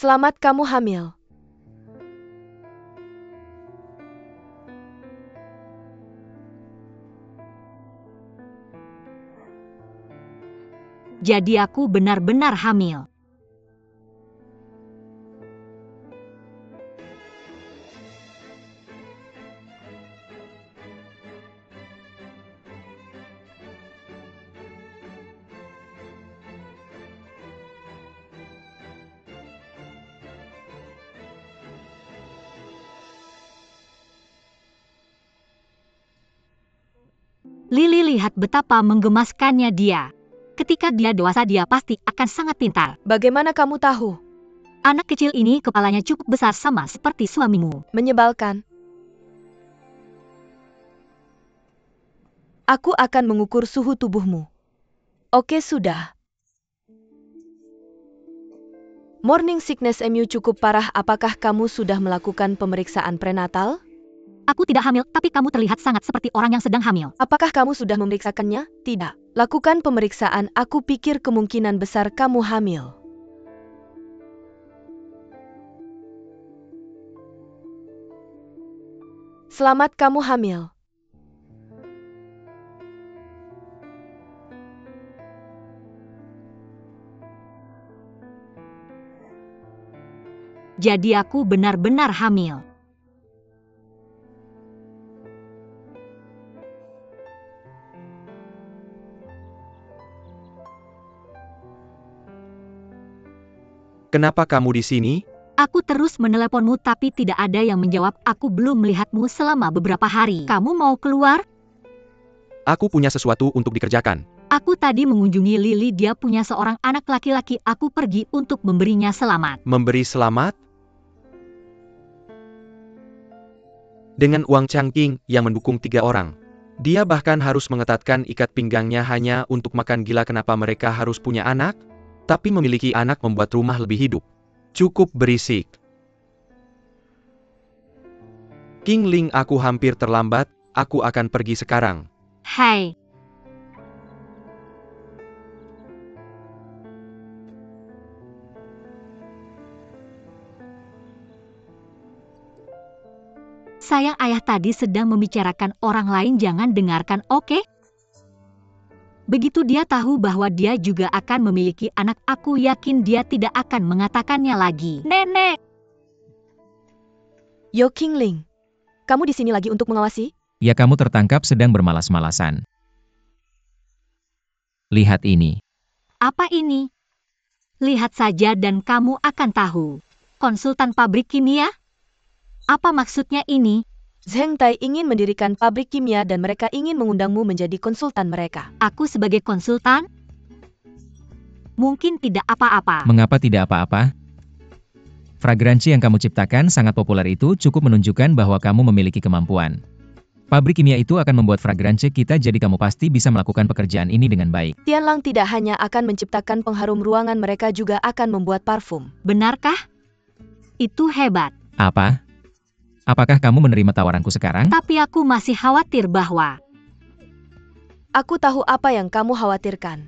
Selamat kamu hamil. Jadi aku benar-benar hamil. Lily lihat betapa menggemaskannya dia. Ketika dia dewasa dia pasti akan sangat pintar. Bagaimana kamu tahu? Anak kecil ini kepalanya cukup besar sama seperti suamimu. Menyebalkan. Aku akan mengukur suhu tubuhmu. Oke sudah. Morning sickness MU cukup parah. Apakah kamu sudah melakukan pemeriksaan prenatal? Aku tidak hamil, tapi kamu terlihat sangat seperti orang yang sedang hamil. Apakah kamu sudah memeriksakannya? Tidak. Lakukan pemeriksaan, aku pikir kemungkinan besar kamu hamil. Selamat kamu hamil. Jadi aku benar-benar hamil. Kenapa kamu di sini? Aku terus meneleponmu tapi tidak ada yang menjawab. Aku belum melihatmu selama beberapa hari. Kamu mau keluar? Aku punya sesuatu untuk dikerjakan. Aku tadi mengunjungi Lily, dia punya seorang anak laki-laki. Aku pergi untuk memberinya selamat. Memberi selamat? Dengan uang cangking yang mendukung 3 orang. Dia bahkan harus mengetatkan ikat pinggangnya hanya untuk makan. Gila, kenapa mereka harus punya anak? Tapi memiliki anak membuat rumah lebih hidup. Cukup berisik. King Ling, aku hampir terlambat. Aku akan pergi sekarang. Hai. Sayang, ayah tadi sedang membicarakan orang lain, jangan dengarkan, oke? Begitu dia tahu bahwa dia juga akan memiliki anak, aku yakin dia tidak akan mengatakannya lagi. Nenek! Yo King Ling, kamu di sini lagi untuk mengawasi? Ya, kamu tertangkap sedang bermalas-malasan. Lihat ini. Apa ini? Lihat saja dan kamu akan tahu. Konsultan pabrik kimia? Apa maksudnya ini? Zheng Tai ingin mendirikan pabrik kimia dan mereka ingin mengundangmu menjadi konsultan mereka. Aku sebagai konsultan? Mungkin tidak apa-apa. Mengapa tidak apa-apa? Fragransi yang kamu ciptakan sangat populer, itu cukup menunjukkan bahwa kamu memiliki kemampuan. Pabrik kimia itu akan membuat fragransi kita, jadi kamu pasti bisa melakukan pekerjaan ini dengan baik. Tianlang tidak hanya akan menciptakan pengharum ruangan, mereka juga akan membuat parfum. Benarkah? Itu hebat. Apa? Apakah kamu menerima tawaranku sekarang? Tapi aku masih khawatir bahwa... Aku tahu apa yang kamu khawatirkan.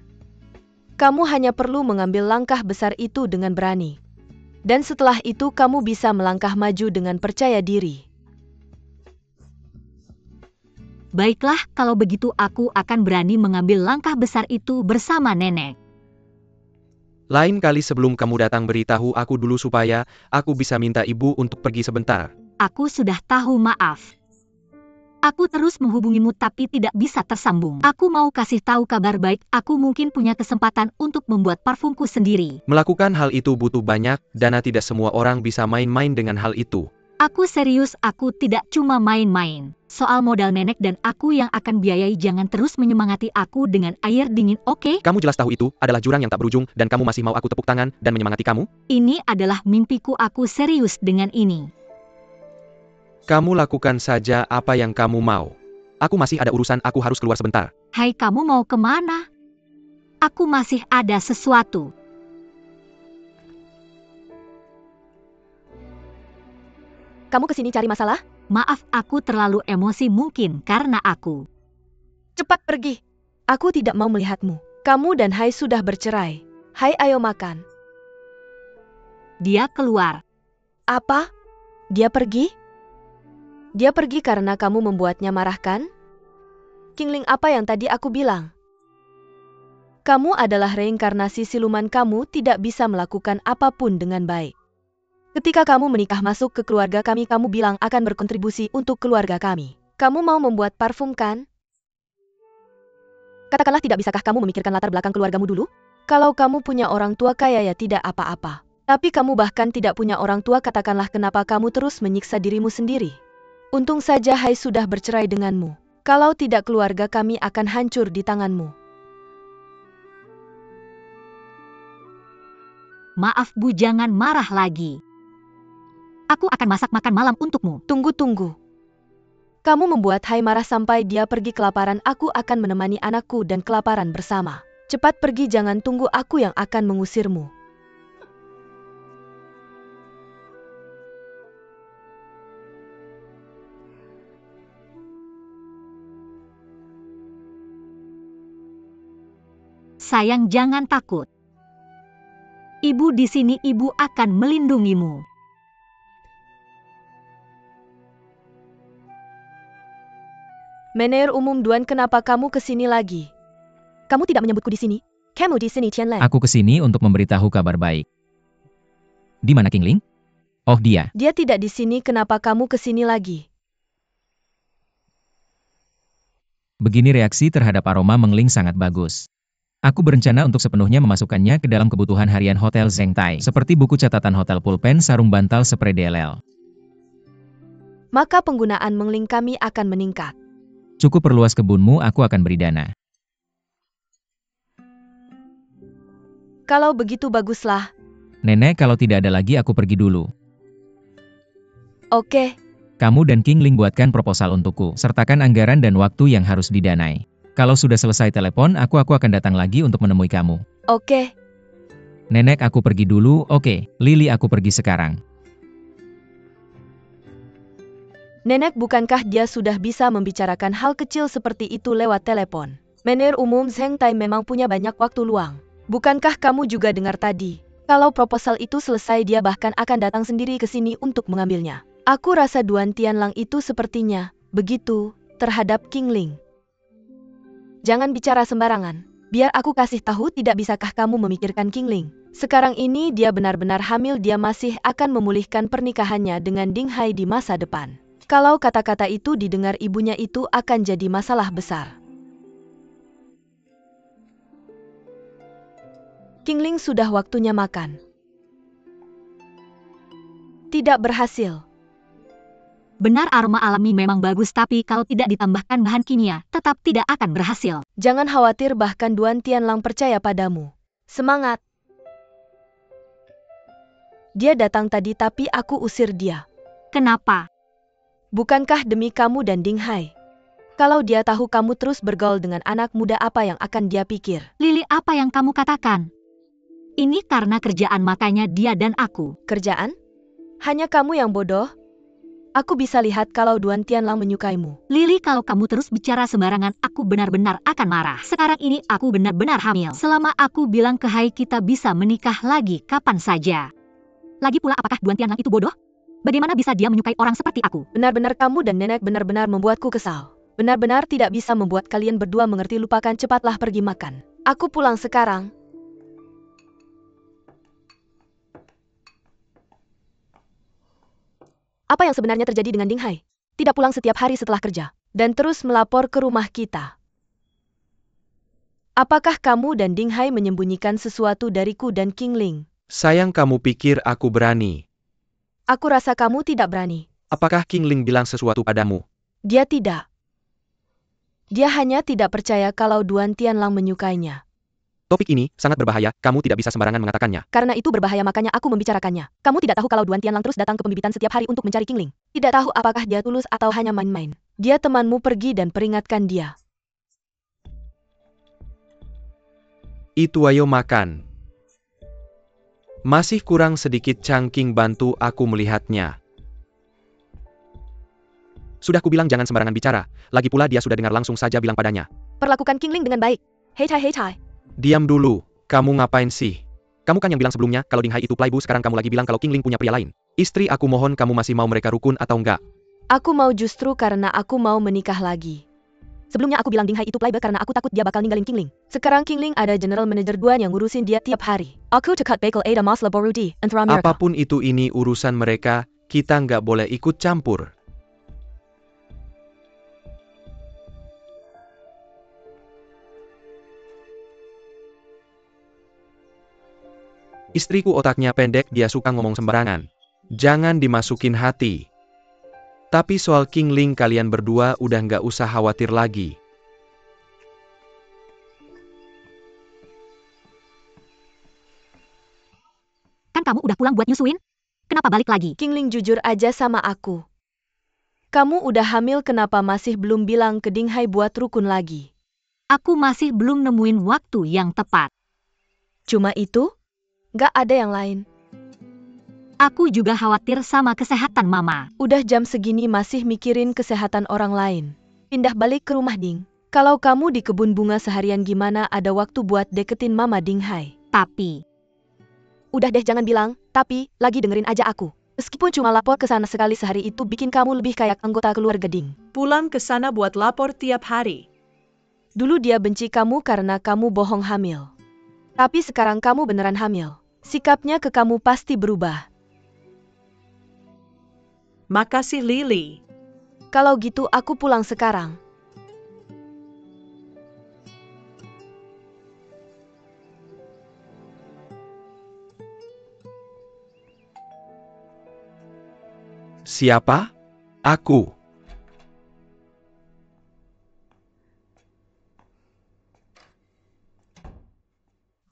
Kamu hanya perlu mengambil langkah besar itu dengan berani. Dan setelah itu kamu bisa melangkah maju dengan percaya diri. Baiklah, kalau begitu aku akan berani mengambil langkah besar itu bersama nenek. Lain kali sebelum kamu datang beritahu aku dulu supaya aku bisa minta ibu untuk pergi sebentar. Aku sudah tahu, maaf. Aku terus menghubungimu tapi tidak bisa tersambung. Aku mau kasih tahu kabar baik, aku mungkin punya kesempatan untuk membuat parfumku sendiri. Melakukan hal itu butuh banyak dana, tidak semua orang bisa main-main dengan hal itu. Aku serius, aku tidak cuma main-main. Soal modal nenek dan aku yang akan biayai, jangan terus menyemangati aku dengan air dingin, oke? Kamu jelas tahu itu adalah jurang yang tak berujung dan kamu masih mau aku tepuk tangan dan menyemangati kamu? Ini adalah mimpiku, aku serius dengan ini. Kamu lakukan saja apa yang kamu mau. Aku masih ada urusan, aku harus keluar sebentar. Hai, kamu mau kemana? Aku masih ada sesuatu. Kamu kesini cari masalah? Maaf, aku terlalu emosi mungkin karena aku. Cepat pergi. Aku tidak mau melihatmu. Kamu dan Hai sudah bercerai. Hai, ayo makan. Dia keluar. Apa? Dia pergi? Dia pergi karena kamu membuatnya marah kan? Kingling, apa yang tadi aku bilang? Kamu adalah reinkarnasi siluman, kamu tidak bisa melakukan apapun dengan baik. Ketika kamu menikah masuk ke keluarga kami, kamu bilang akan berkontribusi untuk keluarga kami. Kamu mau membuat parfum kan? Katakanlah, tidak bisakah kamu memikirkan latar belakang keluargamu dulu? Kalau kamu punya orang tua kaya ya tidak apa-apa. Tapi kamu bahkan tidak punya orang tua, katakanlah, kenapa kamu terus menyiksa dirimu sendiri? Untung saja Hai sudah bercerai denganmu. Kalau tidak, keluarga kami akan hancur di tanganmu. Maaf Bu, jangan marah lagi. Aku akan masak makan malam untukmu. Tunggu. Kamu membuat Hai marah sampai dia pergi kelaparan. Aku akan menemani anakku dan kelaparan bersama. Cepat pergi, jangan tunggu, aku yang akan mengusirmu. Sayang, jangan takut. Ibu di sini, ibu akan melindungimu. Menir umum Duan, kenapa kamu kesini lagi? Kamu tidak menyebutku di sini. Kamu di sini, Qianlan. Aku kesini untuk memberitahu kabar baik. Di mana Kingling? Oh, dia. Dia tidak di sini, kenapa kamu kesini lagi? Begini, reaksi terhadap aroma Mengling sangat bagus. Aku berencana untuk sepenuhnya memasukkannya ke dalam kebutuhan harian Hotel Zhengtai, seperti buku catatan hotel, pulpen, sarung bantal, spray DLL. Maka penggunaan Mengling kami akan meningkat. Cukup perluas kebunmu, aku akan beri dana. Kalau begitu baguslah. Nenek, kalau tidak ada lagi aku pergi dulu. Oke. Kamu dan Kingling buatkan proposal untukku, sertakan anggaran dan waktu yang harus didanai. Kalau sudah selesai telepon, aku akan datang lagi untuk menemui kamu. Oke. Nenek, aku pergi dulu. Oke, Lily, aku pergi sekarang. Nenek, bukankah dia sudah bisa membicarakan hal kecil seperti itu lewat telepon? Menir umum Zhengtai memang punya banyak waktu luang. Bukankah kamu juga dengar tadi? Kalau proposal itu selesai, dia bahkan akan datang sendiri ke sini untuk mengambilnya. Aku rasa Duan Tianlang itu sepertinya begitu terhadap Kingling. Jangan bicara sembarangan. Biar aku kasih tahu, tidak bisakah kamu memikirkan Kingling? Sekarang ini dia benar-benar hamil, dia masih akan memulihkan pernikahannya dengan Ding Hai di masa depan. Kalau kata-kata itu didengar ibunya, itu akan jadi masalah besar. Kingling, sudah waktunya makan. Tidak berhasil. Benar, aroma alami memang bagus, tapi kalau tidak ditambahkan bahan kimia, tetap tidak akan berhasil. Jangan khawatir, bahkan Duan Tianlang percaya padamu. Semangat. Dia datang tadi tapi aku usir dia. Kenapa? Bukankah demi kamu dan Ding Hai? Kalau dia tahu kamu terus bergaul dengan anak muda, apa yang akan dia pikir? Lily, apa yang kamu katakan? Ini karena kerjaan, makanya dia dan aku. Kerjaan? Hanya kamu yang bodoh? Aku bisa lihat kalau Duan Tianlang menyukaimu. Lily, kalau kamu terus bicara sembarangan, aku benar-benar akan marah. Sekarang ini aku benar-benar hamil. Selama aku bilang ke Hai kita bisa menikah lagi kapan saja. Lagi pula, apakah Duan Tianlang itu bodoh? Bagaimana bisa dia menyukai orang seperti aku? Benar-benar kamu dan nenek benar-benar membuatku kesal. Benar-benar tidak bisa membuat kalian berdua mengerti. Lupakan, cepatlah pergi makan. Aku pulang sekarang. Apa yang sebenarnya terjadi dengan Ding Hai? Tidak pulang setiap hari setelah kerja, dan terus melapor ke rumah kita. Apakah kamu dan Ding Hai menyembunyikan sesuatu dariku dan Kingling? Sayang, kamu pikir aku berani? Aku rasa kamu tidak berani. Apakah Kingling bilang sesuatu padamu? Dia tidak. Dia hanya tidak percaya kalau Duan Tianlang menyukainya. Topik ini sangat berbahaya, kamu tidak bisa sembarangan mengatakannya. Karena itu berbahaya, makanya aku membicarakannya. Kamu tidak tahu kalau Duan Tianlang terus datang ke pembibitan setiap hari untuk mencari Kingling. Tidak tahu apakah dia tulus atau hanya main-main. Dia temanmu, pergi dan peringatkan dia. Itu, ayo makan. Masih kurang sedikit, cangking, bantu aku melihatnya. Sudah kubilang jangan sembarangan bicara. Lagi pula dia sudah dengar, langsung saja bilang padanya. Perlakukan Kingling dengan baik. Hei Chai, hei Chai. Diam dulu, kamu ngapain sih? Kamu kan yang bilang sebelumnya kalau Ding Hai itu playboy, sekarang kamu lagi bilang kalau King Ling punya pria lain. Istri, aku mohon kamu masih mau mereka rukun atau enggak? Aku mau justru karena aku mau menikah lagi. Sebelumnya aku bilang Ding Hai itu playboy karena aku takut dia bakal ninggalin King Ling. Sekarang King Ling ada general manager Duan yang ngurusin dia tiap hari. Aku tekad bakal ada mas laborudi antara mereka. Apapun itu, ini urusan mereka, kita nggak boleh ikut campur. Istriku otaknya pendek, dia suka ngomong sembarangan. Jangan dimasukin hati. Tapi soal King Ling kalian berdua udah nggak usah khawatir lagi. Kan kamu udah pulang buat nyusuin? Kenapa balik lagi? King Ling jujur aja sama aku. Kamu udah hamil, kenapa masih belum bilang ke Ding Hai buat rukun lagi? Aku masih belum nemuin waktu yang tepat. Cuma itu? Gak ada yang lain. Aku juga khawatir sama kesehatan mama. Udah jam segini masih mikirin kesehatan orang lain. Pindah balik ke rumah Ding. Kalau kamu di kebun bunga seharian gimana ada waktu buat deketin mama Ding Hai? Tapi, Udah deh jangan bilang, tapi, lagi dengerin aja aku. Meskipun cuma lapor ke sana sekali sehari itu bikin kamu lebih kayak anggota keluarga Ding. Pulang ke sana buat lapor tiap hari. Dulu dia benci kamu karena kamu bohong hamil. Tapi sekarang kamu beneran hamil. Sikapnya ke kamu pasti berubah. Makasih Lily. Kalau gitu aku pulang sekarang. Siapa? Aku.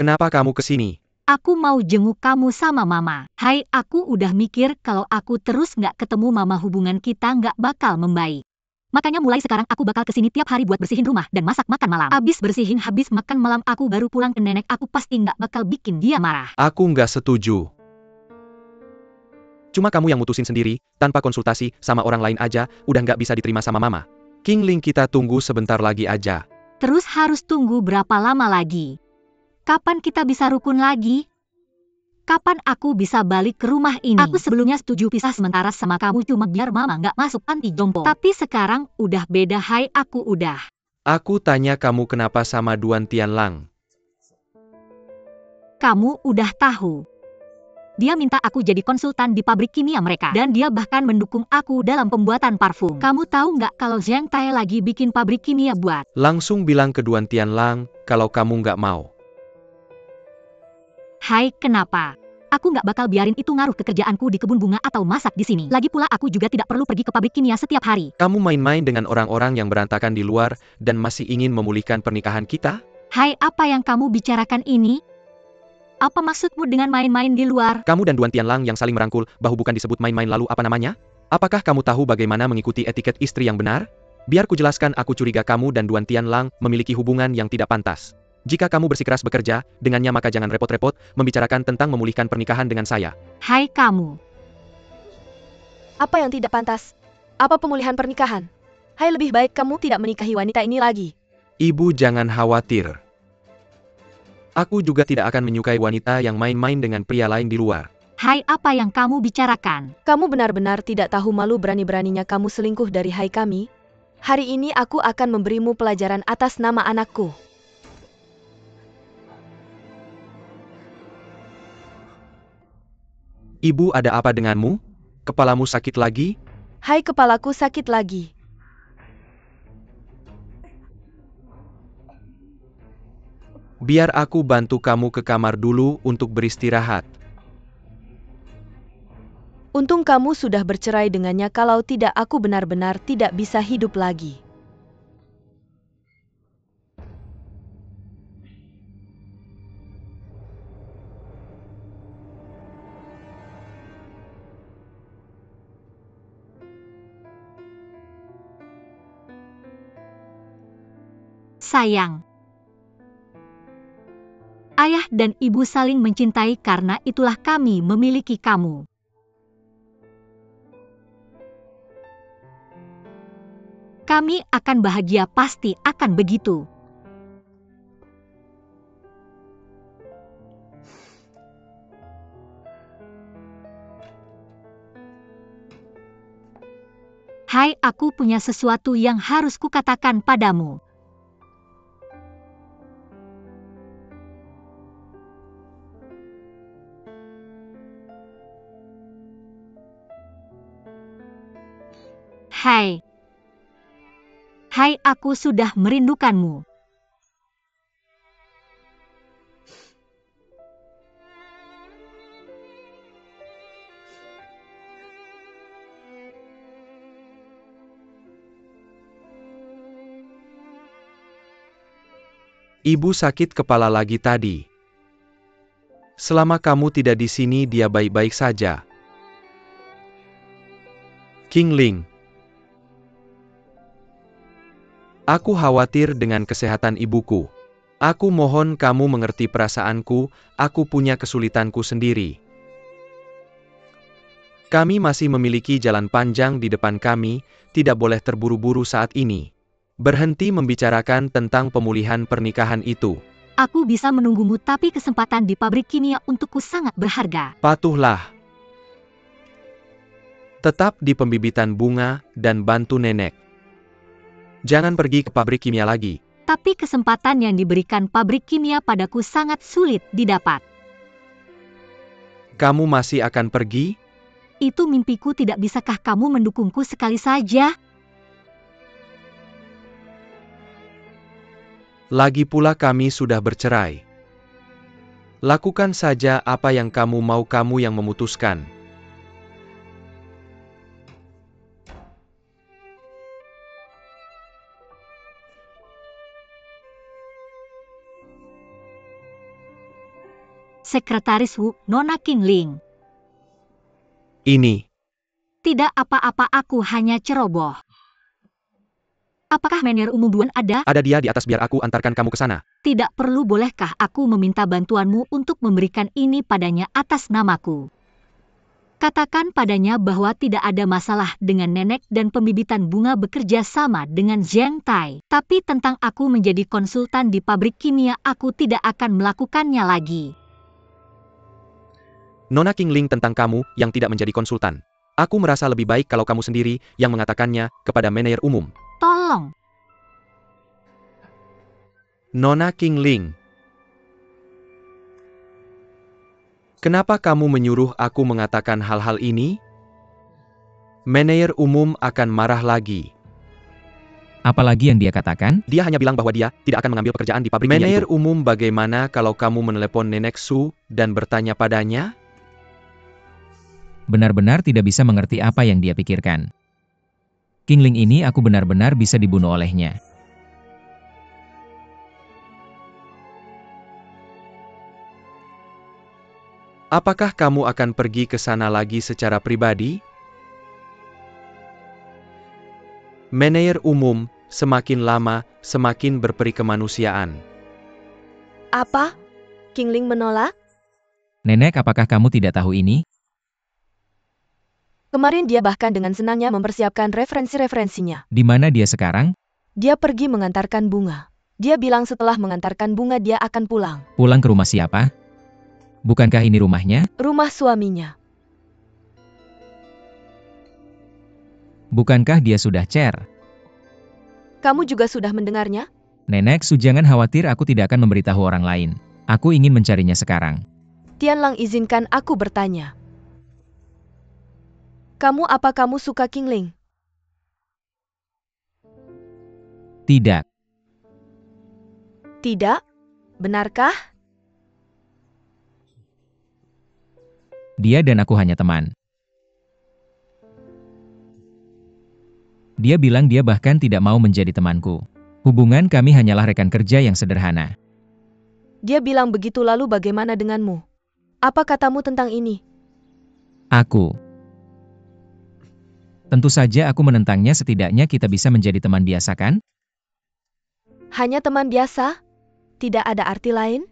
Kenapa kamu kesini? aku mau jenguk kamu sama mama. Hai, aku udah mikir kalau aku terus nggak ketemu mama hubungan kita nggak bakal membaik. Makanya mulai sekarang aku bakal kesini tiap hari buat bersihin rumah dan masak makan malam. Abis bersihin, habis makan malam aku baru pulang ke nenek. Aku pasti nggak bakal bikin dia marah. Aku nggak setuju. Cuma kamu yang mutusin sendiri, tanpa konsultasi sama orang lain aja, udah nggak bisa diterima sama mama. King Ling kita tunggu sebentar lagi aja. Terus harus tunggu berapa lama lagi? Kapan kita bisa rukun lagi? Kapan aku bisa balik ke rumah ini? Aku sebelumnya setuju pisah sementara sama kamu cuma biar mama nggak masuk panti jompo. Tapi sekarang udah beda. Hai, aku udah. Aku tanya kamu kenapa sama Duan Tianlang. Kamu udah tahu. Dia minta aku jadi konsultan di pabrik kimia mereka. Dan dia bahkan mendukung aku dalam pembuatan parfum. Kamu tahu nggak kalau Zhang Tai lagi bikin pabrik kimia buat? Langsung bilang ke Duan Tianlang kalau kamu nggak mau. Hai, kenapa? Aku nggak bakal biarin itu ngaruh ke kerjaanku di kebun bunga atau masak di sini. Lagi pula aku juga tidak perlu pergi ke pabrik kimia setiap hari. Kamu main-main dengan orang-orang yang berantakan di luar dan masih ingin memulihkan pernikahan kita? Hai, apa yang kamu bicarakan ini? Apa maksudmu dengan main-main di luar? Kamu dan Duan Tianlang yang saling merangkul, bahu bukan disebut main-main lalu apa namanya? Apakah kamu tahu bagaimana mengikuti etiket istri yang benar? Biar kujelaskan, aku curiga kamu dan Duan Tianlang memiliki hubungan yang tidak pantas. Jika kamu bersikeras bekerja dengannya maka jangan repot-repot membicarakan tentang memulihkan pernikahan dengan saya. Hai kamu. Apa yang tidak pantas? Apa pemulihan pernikahan? Hai, lebih baik kamu tidak menikahi wanita ini lagi. Ibu jangan khawatir. Aku juga tidak akan menyukai wanita yang main-main dengan pria lain di luar. Hai, apa yang kamu bicarakan? Kamu benar-benar tidak tahu malu, berani-beraninya kamu selingkuh dari Hai kami. Hari ini aku akan memberimu pelajaran atas nama anakku. Ibu, ada apa denganmu? Kepalamu sakit lagi? Hai, kepalaku sakit lagi. Biar aku bantu kamu ke kamar dulu untuk beristirahat. Untung kamu sudah bercerai dengannya, kalau tidak aku benar-benar tidak bisa hidup lagi. Sayang. Ayah dan ibu saling mencintai, karena itulah kami memiliki kamu. Kami akan bahagia, pasti akan begitu. Hai, aku punya sesuatu yang harus kukatakan padamu. Hai. Hai, aku sudah merindukanmu. Ibu sakit kepala lagi tadi. Selama kamu tidak di sini dia baik-baik saja. King Ling. Aku khawatir dengan kesehatan ibuku. Aku mohon kamu mengerti perasaanku, aku punya kesulitanku sendiri. Kami masih memiliki jalan panjang di depan kami, tidak boleh terburu-buru saat ini. Berhenti membicarakan tentang pemulihan pernikahan itu. Aku bisa menunggumu, tapi kesempatan di pabrik kimia untukku sangat berharga. Patuhlah. Tetap di pembibitan bunga dan bantu nenek. Jangan pergi ke pabrik kimia lagi. Tapi kesempatan yang diberikan pabrik kimia padaku sangat sulit didapat. Kamu masih akan pergi? Itu mimpiku, tidak bisakah kamu mendukungku sekali saja? Lagi pula kami sudah bercerai. Lakukan saja apa yang kamu mau, kamu yang memutuskan. Sekretaris Wu, Nona King Ling. Ini. Tidak apa-apa, aku hanya ceroboh. Apakah manajer umum Duan ada? Ada dia di atas, biar aku antarkan kamu ke sana. Tidak perlu, bolehkah aku meminta bantuanmu untuk memberikan ini padanya atas namaku? Katakan padanya bahwa tidak ada masalah dengan nenek dan pembibitan bunga bekerja sama dengan Zheng Tai. Tapi tentang aku menjadi konsultan di pabrik kimia, aku tidak akan melakukannya lagi. Nona King Ling, tentang kamu yang tidak menjadi konsultan. Aku merasa lebih baik kalau kamu sendiri yang mengatakannya kepada manajer umum. Tolong. Nona King Ling. Kenapa kamu menyuruh aku mengatakan hal-hal ini? Manajer umum akan marah lagi. Apalagi yang dia katakan? Dia hanya bilang bahwa dia tidak akan mengambil pekerjaan di pabrik kimia itu. Manajer umum, bagaimana kalau kamu menelepon Nenek Su dan bertanya padanya? Benar-benar tidak bisa mengerti apa yang dia pikirkan. King Ling ini aku benar-benar bisa dibunuh olehnya. Apakah kamu akan pergi ke sana lagi secara pribadi? Manajer umum, semakin lama, semakin berperi kemanusiaan. Apa? King Ling menolak? Nenek, apakah kamu tidak tahu ini? Kemarin dia bahkan dengan senangnya mempersiapkan referensi-referensinya. Di mana dia sekarang? Dia pergi mengantarkan bunga. Dia bilang setelah mengantarkan bunga dia akan pulang. Pulang ke rumah siapa? Bukankah ini rumahnya? Rumah suaminya. Bukankah dia sudah cer? Kamu juga sudah mendengarnya? Nenek Su, jangan khawatir, aku tidak akan memberitahu orang lain. Aku ingin mencarinya sekarang. Tianlang, izinkan aku bertanya. Apa kamu suka King Ling? Tidak. Tidak? Benarkah? Dia dan aku hanya teman. Dia bilang dia bahkan tidak mau menjadi temanku. Hubungan kami hanyalah rekan kerja yang sederhana. Dia bilang begitu, lalu bagaimana denganmu? Apa katamu tentang ini? Tentu saja aku menentangnya, setidaknya kita bisa menjadi teman biasa, kan? Hanya teman biasa? Tidak ada arti lain?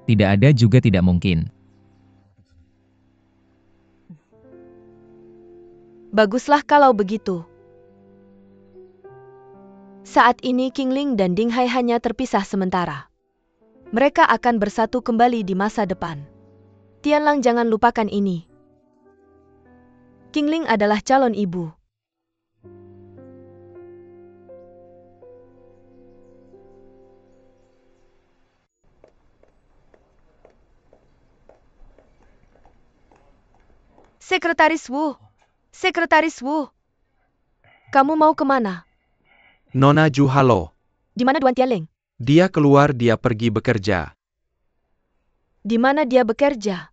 Tidak ada, juga tidak mungkin. Baguslah kalau begitu. Saat ini King Ling dan Ding Hai hanya terpisah sementara. Mereka akan bersatu kembali di masa depan. Tianlang, jangan lupakan ini. Qingling adalah calon ibu. Sekretaris Wu. Sekretaris Wu. Kamu mau kemana? Nona Ju halo. Di mana Duan Tianling? Dia keluar, dia pergi bekerja. Di mana dia bekerja?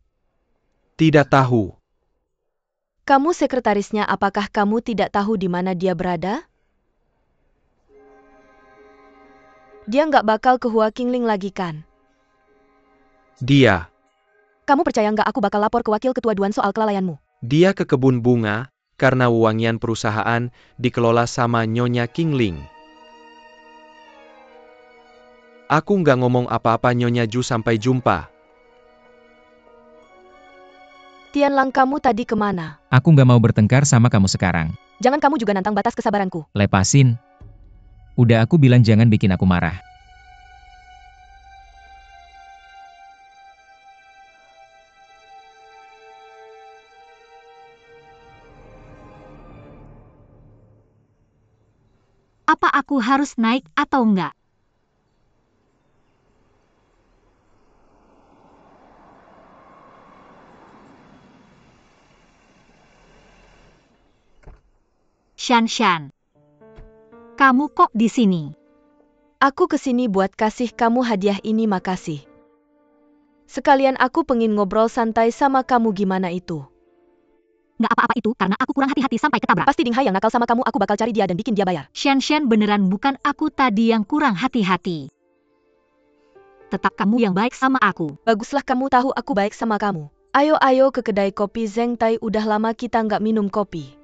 Tidak tahu. Kamu sekretarisnya, apakah kamu tidak tahu di mana dia berada? Dia nggak bakal ke Hua Qingling lagi kan? Dia. Kamu percaya nggak aku bakal lapor ke wakil ketua Duan soal kelalaianmu? Dia ke kebun bunga, karena wewangian perusahaan dikelola sama Nyonya Qingling. Aku nggak ngomong apa-apa Nyonya Ju, sampai jumpa. Tianlang, kamu tadi kemana? Aku nggak mau bertengkar sama kamu sekarang. Jangan kamu juga nantang batas kesabaranku. Lepasin. Udah aku bilang jangan bikin aku marah. Apa aku harus naik atau enggak? Shan, kamu kok di sini? Aku kesini buat kasih kamu hadiah ini, makasih. Sekalian aku pengen ngobrol santai sama kamu, gimana itu? Nggak apa-apa itu karena aku kurang hati-hati sampai ketabrak. Pasti Ding Hai yang nakal sama kamu, aku bakal cari dia dan bikin dia bayar. Shan beneran bukan aku tadi yang kurang hati-hati. Tetap kamu yang baik sama aku. Baguslah kamu tahu aku baik sama kamu. Ayo ke kedai kopi Zeng Tai, udah lama kita nggak minum kopi.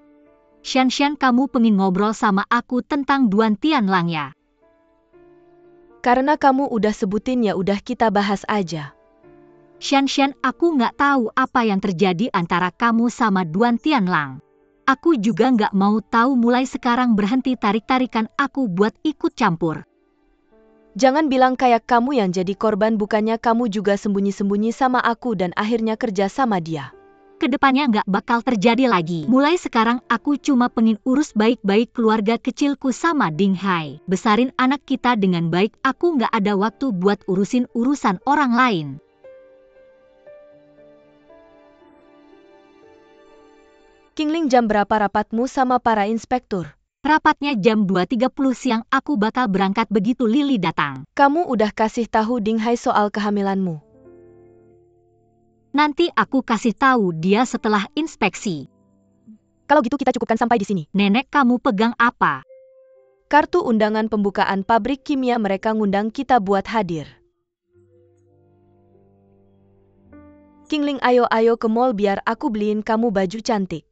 Shan, kamu pengen ngobrol sama aku tentang Duan Tianlang ya? Karena kamu udah sebutin, ya udah kita bahas aja. Shan, aku nggak tahu apa yang terjadi antara kamu sama Duan Tianlang. Aku juga nggak mau tahu, mulai sekarang berhenti tarik-tarikan aku buat ikut campur. Jangan bilang kayak kamu yang jadi korban, bukannya kamu juga sembunyi-sembunyi sama aku dan akhirnya kerja sama dia. Kedepannya nggak bakal terjadi lagi. Mulai sekarang aku cuma pengen urus baik-baik keluarga kecilku sama Ding Hai. Besarin anak kita dengan baik, aku nggak ada waktu buat urusin urusan orang lain. Qingling, jam berapa rapatmu sama para inspektur? Rapatnya jam 2.30 siang, aku bakal berangkat begitu Lily datang. Kamu udah kasih tahu Ding Hai soal kehamilanmu? Nanti aku kasih tahu dia setelah inspeksi. Kalau gitu kita cukupkan sampai di sini. Nenek, kamu pegang apa? Kartu undangan pembukaan pabrik kimia, mereka ngundang kita buat hadir. Qingling, ayo ke mall biar aku beliin kamu baju cantik.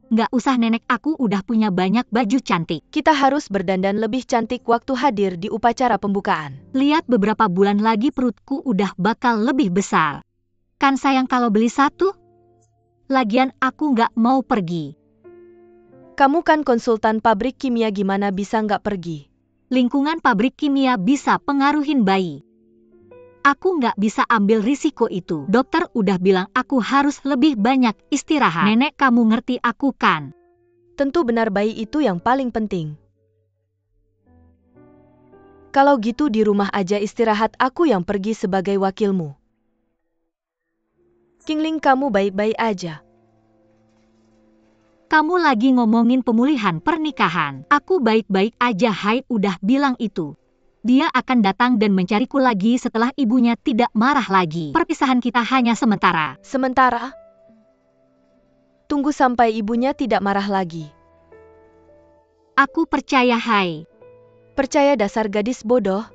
Nggak usah nenek, aku udah punya banyak baju cantik. Kita harus berdandan lebih cantik waktu hadir di upacara pembukaan. Lihat, beberapa bulan lagi perutku udah bakal lebih besar. Kan sayang kalau beli satu? Lagian aku nggak mau pergi. Kamu kan konsultan pabrik kimia, gimana bisa nggak pergi? Lingkungan pabrik kimia bisa pengaruhin bayi. Aku nggak bisa ambil risiko itu. Dokter udah bilang aku harus lebih banyak istirahat. Nenek, kamu ngerti aku kan? Tentu benar, bayi itu yang paling penting. Kalau gitu di rumah aja istirahat, aku yang pergi sebagai wakilmu. Qingling, kamu baik-baik aja? Kamu lagi ngomongin pemulihan pernikahan. Aku baik-baik aja, Hai udah bilang itu. Dia akan datang dan mencariku lagi setelah ibunya tidak marah lagi. Perpisahan kita hanya sementara. Sementara? Tunggu sampai ibunya tidak marah lagi. Aku percaya, Hai. Percaya, dasar gadis bodoh.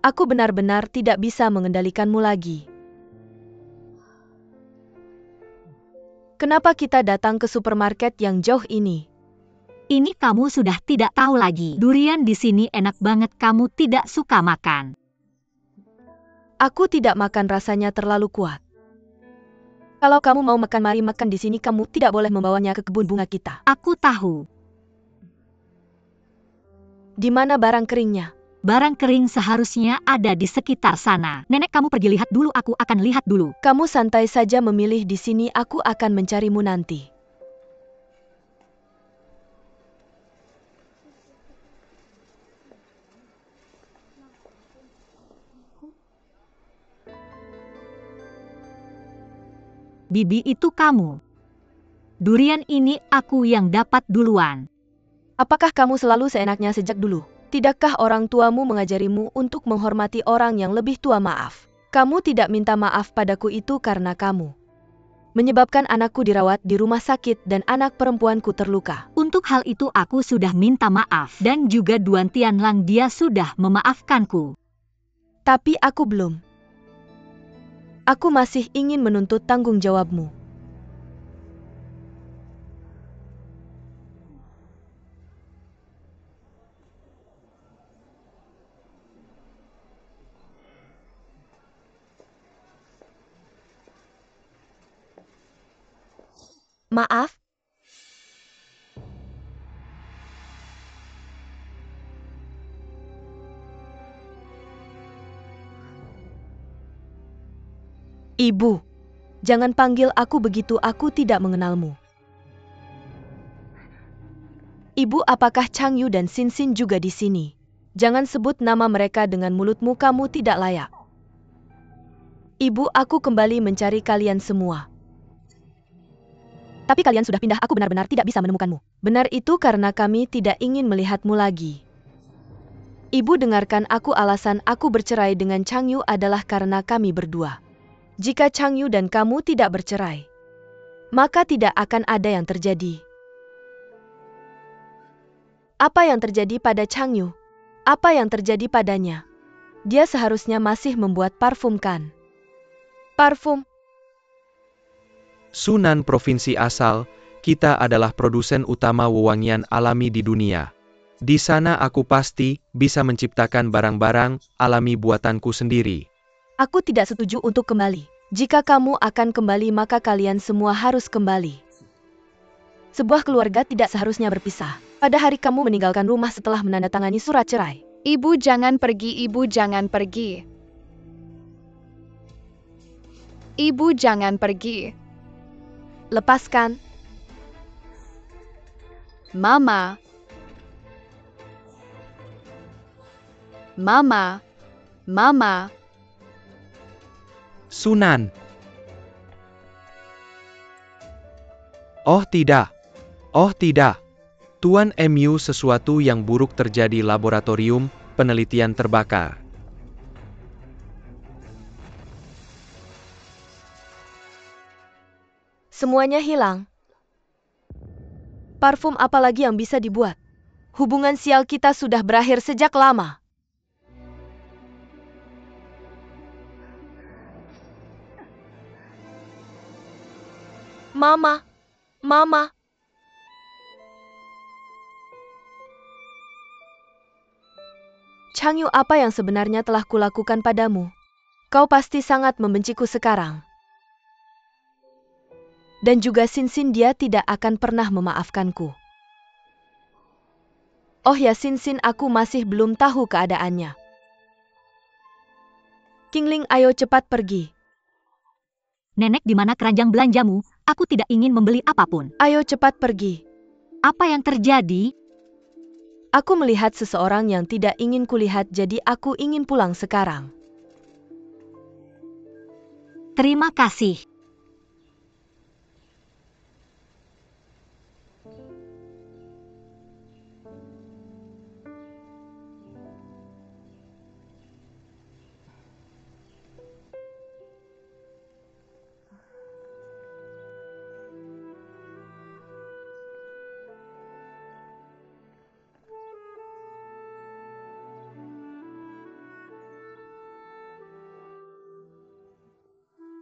Aku benar-benar tidak bisa mengendalikanmu lagi. Kenapa kita datang ke supermarket yang jauh ini? Ini kamu sudah tidak tahu lagi. Durian di sini enak banget, kamu tidak suka makan. Aku tidak makan, rasanya terlalu kuat. Kalau kamu mau makan, mari makan di sini. Kamu tidak boleh membawanya ke kebun bunga kita. Aku tahu. Di mana barang keringnya? Barang kering seharusnya ada di sekitar sana. Nenek, kamu pergi lihat dulu, aku akan lihat dulu. Kamu santai saja memilih di sini, aku akan mencarimu nanti. Bibi, itu kamu. Durian ini aku yang dapat duluan. Apakah kamu selalu seenaknya sejak dulu? Tidakkah orang tuamu mengajarimu untuk menghormati orang yang lebih tua? Maaf. Kamu tidak minta maaf padaku itu karena kamu menyebabkan anakku dirawat di rumah sakit dan anak perempuanku terluka. Untuk hal itu aku sudah minta maaf dan juga Duan Tianlang, dia sudah memaafkanku. Tapi aku belum. Aku masih ingin menuntut tanggung jawabmu. Maaf? Ibu, jangan panggil aku begitu, aku tidak mengenalmu. Ibu, apakah Chang Yu dan Sin Sin juga di sini? Jangan sebut nama mereka dengan mulutmu, kamu tidak layak. Ibu, aku kembali mencari kalian semua. Tapi kalian sudah pindah, aku benar-benar tidak bisa menemukanmu. Benar, itu karena kami tidak ingin melihatmu lagi. Ibu, dengarkan aku, alasan aku bercerai dengan Chang Yu adalah karena kami berdua. Jika Chang Yu dan kamu tidak bercerai, maka tidak akan ada yang terjadi. Apa yang terjadi pada Chang Yu? Apa yang terjadi padanya? Dia seharusnya masih membuat parfum, kan? Parfum. Sunan provinsi asal, kita adalah produsen utama wewangian alami di dunia. Di sana aku pasti bisa menciptakan barang-barang alami buatanku sendiri. Aku tidak setuju untuk kembali. Jika kamu akan kembali, maka kalian semua harus kembali. Sebuah keluarga tidak seharusnya berpisah. Pada hari kamu meninggalkan rumah setelah menandatangani surat cerai. Ibu jangan pergi, ibu jangan pergi. Ibu jangan pergi. Lepaskan. Mama. Mama. Mama. Sunan. Oh tidak. Oh tidak. Tuan MU, sesuatu yang buruk terjadi, laboratorium penelitian terbakar. Semuanya hilang. Parfum apa lagi yang bisa dibuat? Hubungan sial kita sudah berakhir sejak lama. Mama, Mama. Chang Yu, apa yang sebenarnya telah kulakukan padamu? Kau pasti sangat membenciku sekarang. Dan juga Sin Sin, dia tidak akan pernah memaafkanku. Oh ya Sin Sin, aku masih belum tahu keadaannya. Qingling, ayo cepat pergi. Nenek, di mana keranjang belanjamu? Aku tidak ingin membeli apapun. Ayo cepat pergi. Apa yang terjadi? Aku melihat seseorang yang tidak ingin kulihat, jadi aku ingin pulang sekarang. Terima kasih.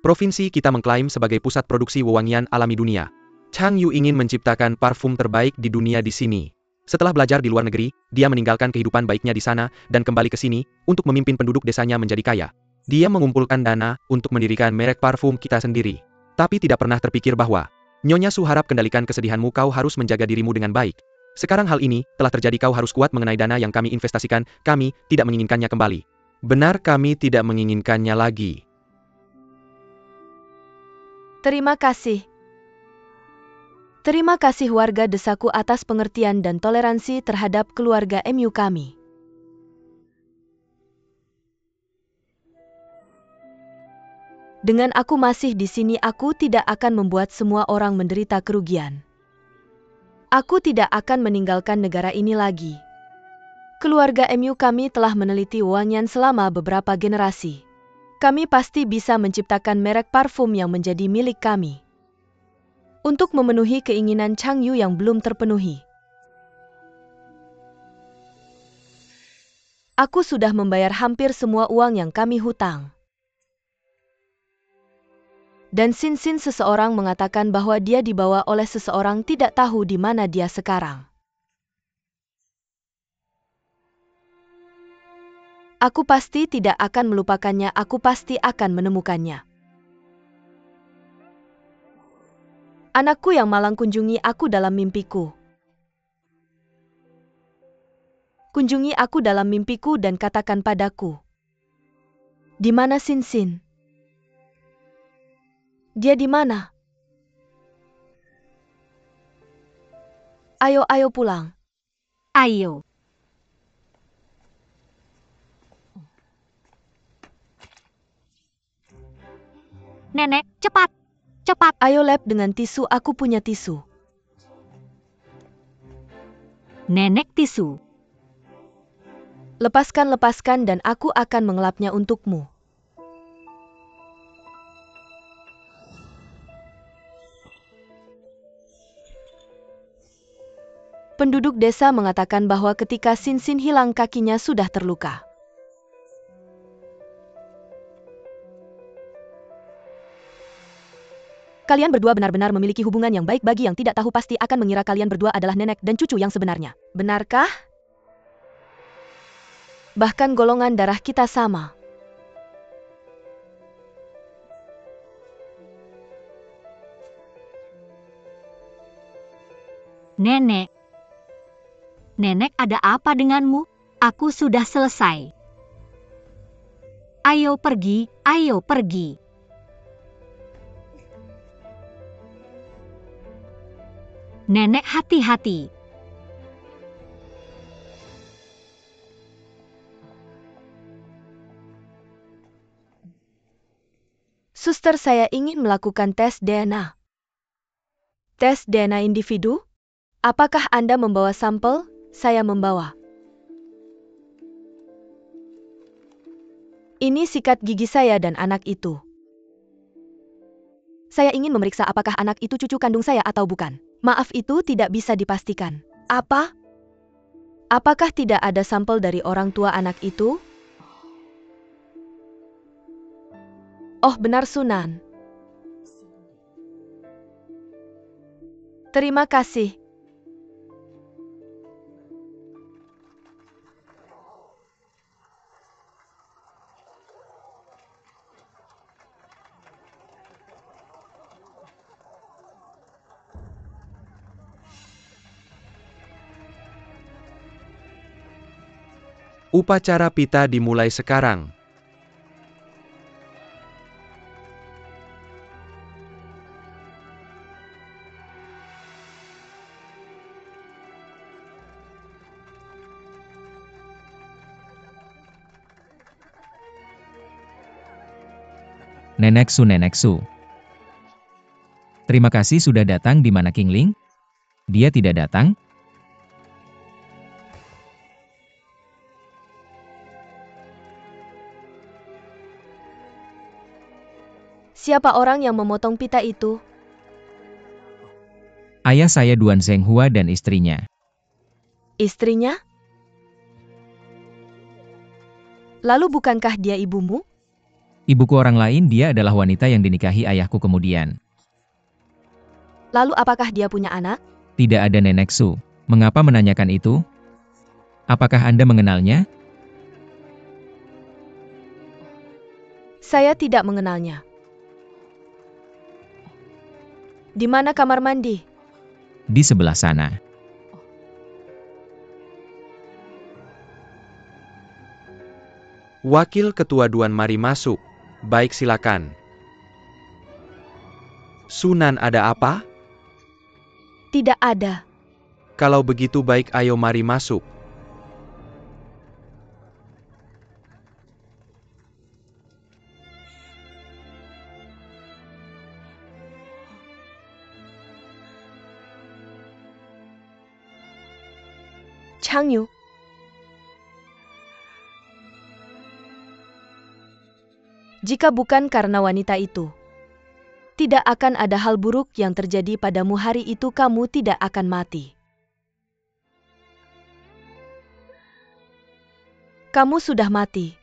Provinsi kita mengklaim sebagai pusat produksi wewangian alami dunia. Chang Yu ingin menciptakan parfum terbaik di dunia di sini. Setelah belajar di luar negeri, dia meninggalkan kehidupan baiknya di sana dan kembali ke sini untuk memimpin penduduk desanya menjadi kaya. Dia mengumpulkan dana untuk mendirikan merek parfum kita sendiri. Tapi tidak pernah terpikir bahwa, Nyonya Su, harap kendalikan kesedihanmu, kau harus menjaga dirimu dengan baik. Sekarang hal ini telah terjadi, kau harus kuat mengenai dana yang kami investasikan, kami tidak menginginkannya kembali. Benar, kami tidak menginginkannya lagi. Terima kasih. Terima kasih warga desaku atas pengertian dan toleransi terhadap keluarga MU kami. Dengan aku masih di sini, aku tidak akan membuat semua orang menderita kerugian. Aku tidak akan meninggalkan negara ini lagi. Keluarga MU kami telah meneliti wangian selama beberapa generasi. Kami pasti bisa menciptakan merek parfum yang menjadi milik kami. Untuk memenuhi keinginan Chang Yu yang belum terpenuhi. Aku sudah membayar hampir semua uang yang kami hutang. Dan Sin seseorang mengatakan bahwa dia dibawa oleh seseorang tidak tahu di mana dia sekarang. Aku pasti tidak akan melupakannya, aku pasti akan menemukannya. Anakku yang malang, kunjungi aku dalam mimpiku. Kunjungi aku dalam mimpiku dan katakan padaku. Di mana Sin? Dia di mana? Ayo pulang. Ayo. Nenek, cepat. Cepat. Ayo lap dengan tisu, aku punya tisu. Nenek tisu. Lepaskan dan aku akan mengelapnya untukmu. Penduduk desa mengatakan bahwa ketika Sin hilang, kakinya sudah terluka. Kalian berdua benar-benar memiliki hubungan yang baik. Bagi yang tidak tahu pasti akan mengira kalian berdua adalah nenek dan cucu yang sebenarnya. Benarkah? Bahkan golongan darah kita sama. Nenek. Nenek, ada apa denganmu? Aku sudah selesai. Ayo pergi, ayo pergi. Nenek, hati-hati. Suster, saya ingin melakukan tes DNA. Tes DNA individu? Apakah Anda membawa sampel? Saya membawa. Ini sikat gigi saya dan anak itu. Saya ingin memeriksa apakah anak itu cucu kandung saya atau bukan. Maaf, itu tidak bisa dipastikan. Apa? Apakah tidak ada sampel dari orang tua anak itu? Oh, benar, Sunan. Terima kasih. Upacara pita dimulai sekarang. Nenek Su. Terima kasih sudah datang. Di mana King Ling? Dia tidak datang? Siapa orang yang memotong pita itu? Ayah saya Duan Zhenghua dan istrinya. Istrinya? Lalu bukankah dia ibumu? Ibuku orang lain, dia adalah wanita yang dinikahi ayahku kemudian. Lalu apakah dia punya anak? Tidak ada, Nenek Su. Mengapa menanyakan itu? Apakah Anda mengenalnya? Saya tidak mengenalnya. Di mana kamar mandi? Di sebelah sana. Wakil Ketua Duan mari masuk. Baik silakan. Sunan ada apa? Tidak ada. Kalau begitu baik ayo mari masuk. Changyu. Jika bukan karena wanita itu, tidak akan ada hal buruk yang terjadi padamu hari itu, kamu tidak akan mati. Kamu sudah mati.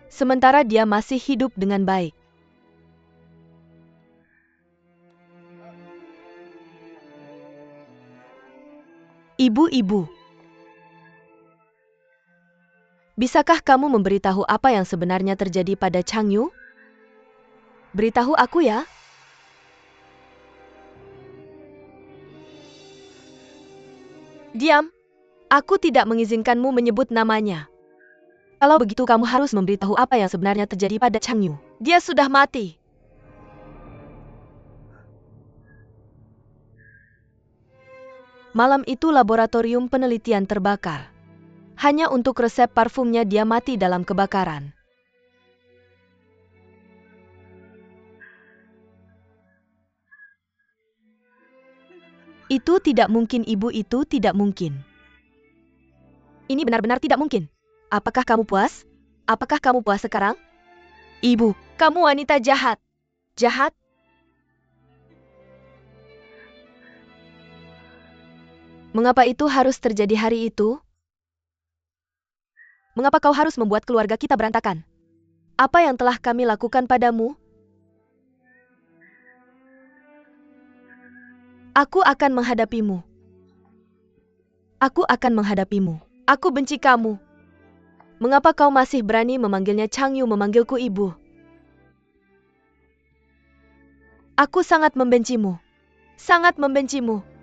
Sementara dia masih hidup dengan baik. Ibu-ibu, bisakah kamu memberitahu apa yang sebenarnya terjadi pada Changyu? Beritahu aku ya. Diam. Aku tidak mengizinkanmu menyebut namanya. Kalau begitu kamu harus memberitahu apa yang sebenarnya terjadi pada Changyu. Dia sudah mati. Malam itu laboratorium penelitian terbakar. Hanya untuk resep parfumnya dia mati dalam kebakaran. Itu tidak mungkin, ibu, itu tidak mungkin. Ini benar-benar tidak mungkin. Apakah kamu puas? Apakah kamu puas sekarang? Ibu, kamu wanita jahat. Jahat? Mengapa itu harus terjadi hari itu? Mengapa kau harus membuat keluarga kita berantakan? Apa yang telah kami lakukan padamu? Aku akan menghadapimu. Aku akan menghadapimu. Aku benci kamu. Mengapa kau masih berani memanggilnya Changyu, memanggilku ibu? Aku sangat membencimu. Sangat membencimu.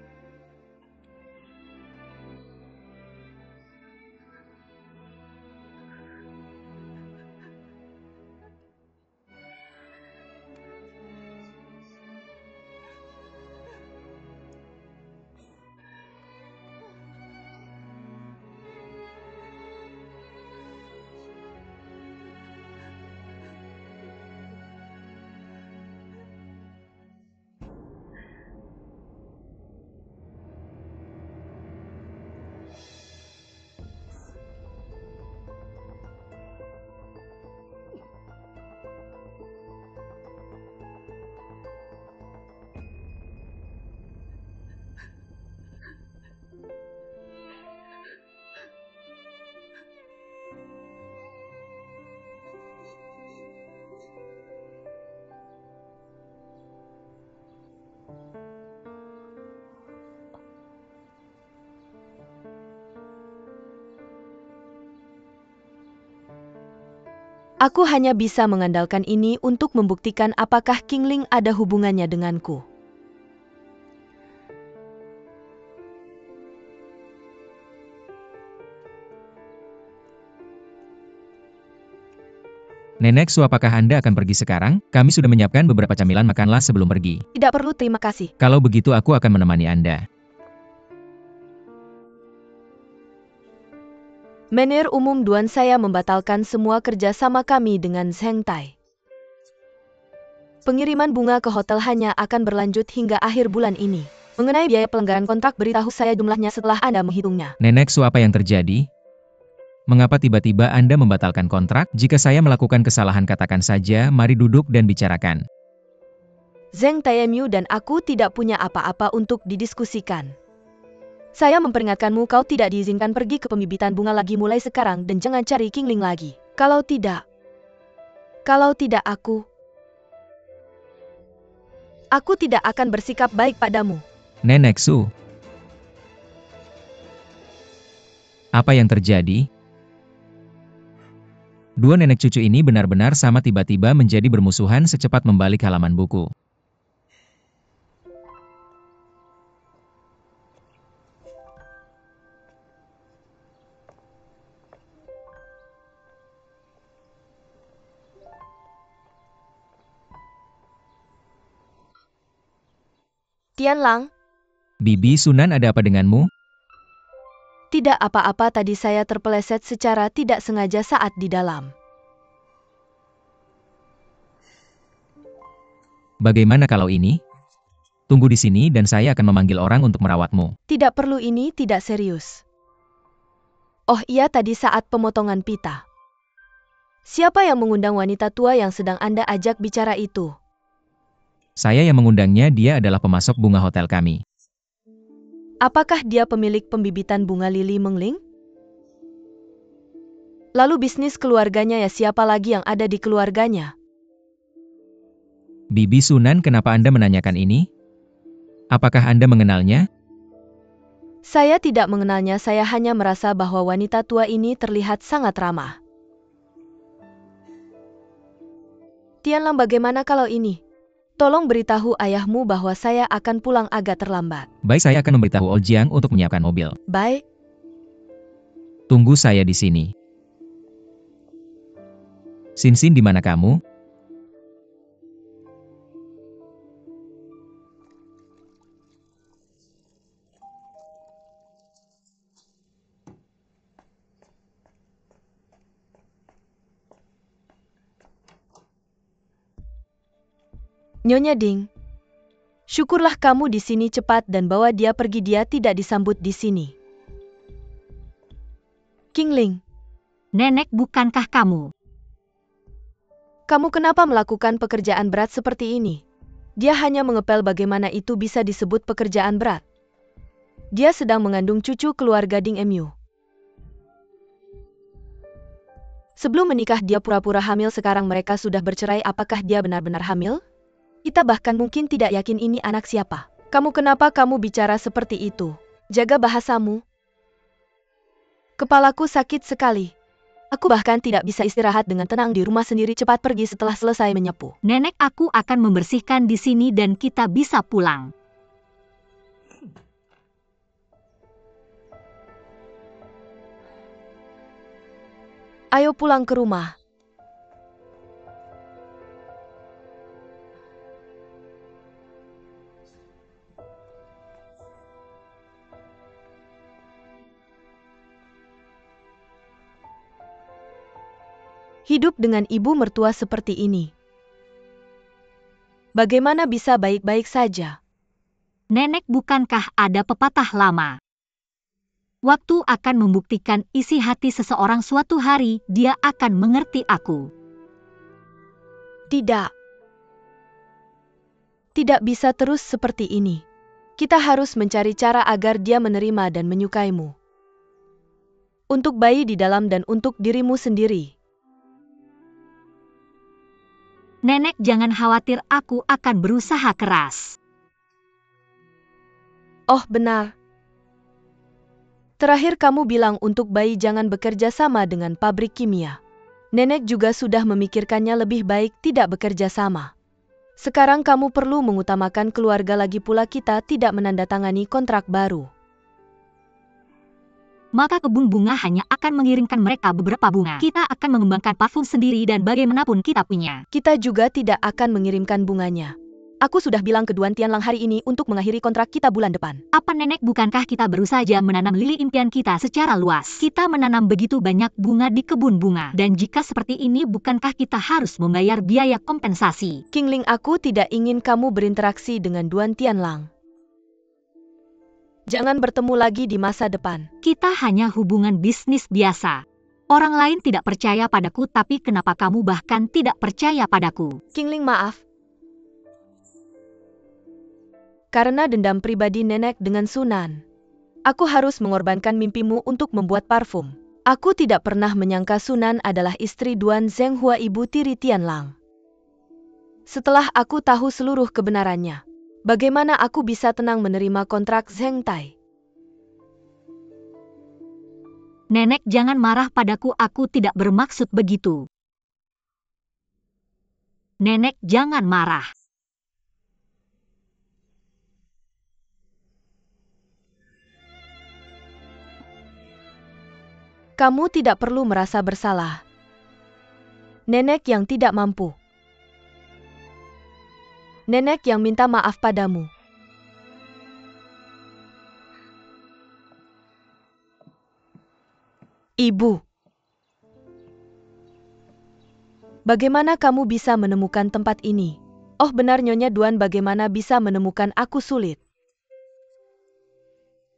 Aku hanya bisa mengandalkan ini untuk membuktikan apakah Qingling ada hubungannya denganku. Nenek Su, apakah Anda akan pergi sekarang? Kami sudah menyiapkan beberapa camilan, makanlah sebelum pergi. Tidak perlu, terima kasih. Kalau begitu aku akan menemani Anda. Menir umum Duan, saya membatalkan semua kerjasama kami dengan Zheng Tai. Pengiriman bunga ke hotel hanya akan berlanjut hingga akhir bulan ini. Mengenai biaya pelanggaran kontrak, beritahu saya jumlahnya setelah Anda menghitungnya. Nenek Su, apa yang terjadi? Mengapa tiba-tiba Anda membatalkan kontrak? Jika saya melakukan kesalahan, katakan saja, mari duduk dan bicarakan. Zheng Taemyu dan aku tidak punya apa-apa untuk didiskusikan. Saya memperingatkanmu, kau tidak diizinkan pergi ke pembibitan bunga lagi mulai sekarang dan jangan cari Qingling lagi. Kalau tidak aku tidak akan bersikap baik padamu. Nenek Su, apa yang terjadi? Dua nenek cucu ini benar-benar sama, tiba-tiba menjadi bermusuhan secepat membalik halaman buku. Tianlang, Bibi Sunan, ada apa denganmu? tidak apa-apa, tadi saya terpeleset secara tidak sengaja saat di dalam. Bagaimana kalau ini? Tunggu di sini dan saya akan memanggil orang untuk merawatmu. Tidak perlu, ini tidak serius. Oh iya, tadi saat pemotongan pita. Siapa yang mengundang wanita tua yang sedang Anda ajak bicara itu? Saya yang mengundangnya, dia adalah pemasok bunga hotel kami. Apakah dia pemilik pembibitan bunga lili Mengling? Lalu bisnis keluarganya ya, siapa lagi yang ada di keluarganya? Bibi Sunan, kenapa Anda menanyakan ini? Apakah Anda mengenalnya? Saya tidak mengenalnya, saya hanya merasa bahwa wanita tua ini terlihat sangat ramah. Tianlang, bagaimana kalau ini? Tolong beritahu ayahmu bahwa saya akan pulang agak terlambat. Baik, saya akan memberitahu Ojiang untuk menyiapkan mobil. Baik. Tunggu saya di sini. Sinsin, di mana kamu? Nyonya Ding, syukurlah kamu di sini cepat dan bawa dia pergi, dia tidak disambut di sini. Qingling, Nenek, bukankah kamu? kamu kenapa melakukan pekerjaan berat seperti ini? Dia hanya mengepel, bagaimana itu bisa disebut pekerjaan berat? Dia sedang mengandung cucu keluarga Ding Mu. Sebelum menikah dia pura-pura hamil, sekarang mereka sudah bercerai, apakah dia benar-benar hamil? Kita bahkan mungkin tidak yakin ini anak siapa. Kenapa kamu bicara seperti itu? Jaga bahasamu. Kepalaku sakit sekali. Aku bahkan tidak bisa istirahat dengan tenang di rumah sendiri. Cepat pergi setelah selesai menyapu. Nenek, aku akan membersihkan di sini dan kita bisa pulang. Ayo pulang ke rumah. Hidup dengan ibu mertua seperti ini. Bagaimana bisa baik-baik saja? Nenek, bukankah ada pepatah lama? Waktu akan membuktikan isi hati seseorang, suatu hari dia akan mengerti aku. Tidak. Tidak bisa terus seperti ini. Kita harus mencari cara agar dia menerima dan menyukaimu. Untuk bayi di dalam dan untuk dirimu sendiri. Nenek, jangan khawatir, aku akan berusaha keras. Oh, benar. Terakhir kamu bilang untuk bayi jangan bekerja sama dengan pabrik kimia. Nenek juga sudah memikirkannya, lebih baik tidak bekerja sama. Sekarang kamu perlu mengutamakan keluarga, lagi pula kita tidak menandatangani kontrak baru. Maka kebun bunga hanya akan mengirimkan mereka beberapa bunga. Kita akan mengembangkan parfum sendiri dan bagaimanapun kita punya. Kita juga tidak akan mengirimkan bunganya. Aku sudah bilang ke Duan Tianlang hari ini untuk mengakhiri kontrak kita bulan depan. Apa Nenek, bukankah kita baru saja menanam lili impian kita secara luas? Kita menanam begitu banyak bunga di kebun bunga. Dan jika seperti ini, bukankah kita harus membayar biaya kompensasi? Qingling, aku tidak ingin kamu berinteraksi dengan Duan Tianlang. Jangan bertemu lagi di masa depan. Kita hanya hubungan bisnis biasa. Orang lain tidak percaya padaku, tapi kenapa kamu bahkan tidak percaya padaku? Qingling, maaf. Karena dendam pribadi nenek dengan Sunan. Aku harus mengorbankan mimpimu untuk membuat parfum. Aku tidak pernah menyangka Sunan adalah istri Duan Zhenghua, ibu tiri Tianlang. Setelah aku tahu seluruh kebenarannya, bagaimana aku bisa tenang menerima kontrak Zheng Tai? Nenek, jangan marah padaku, aku tidak bermaksud begitu. Nenek, jangan marah. Kamu tidak perlu merasa bersalah. Nenek yang tidak mampu. Nenek yang minta maaf padamu. Ibu. Bagaimana kamu bisa menemukan tempat ini? Oh benar Nyonya Duan, bagaimana bisa menemukan aku sulit?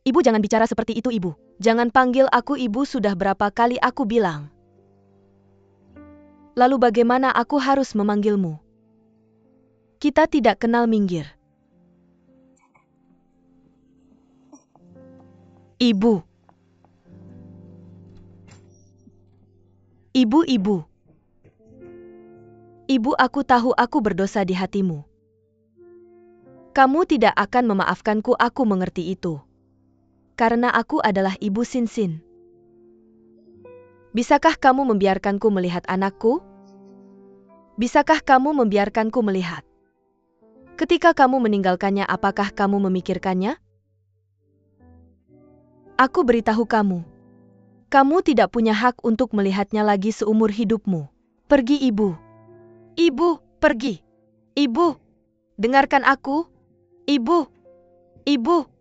Ibu jangan bicara seperti itu, Ibu. Jangan panggil aku Ibu, sudah berapa kali aku bilang. Lalu bagaimana aku harus memanggilmu? Kita tidak kenal minggir. Ibu. Ibu. Ibu, aku tahu aku berdosa di hatimu. Kamu tidak akan memaafkanku, aku mengerti itu. Karena aku adalah Ibu Sinsin. Bisakah kamu membiarkanku melihat anakku? Bisakah kamu membiarkanku melihat? Ketika kamu meninggalkannya, apakah kamu memikirkannya? Aku beritahu kamu. Kamu tidak punya hak untuk melihatnya lagi seumur hidupmu. Pergi, Ibu. Ibu, pergi. Ibu, dengarkan aku. Ibu. Ibu.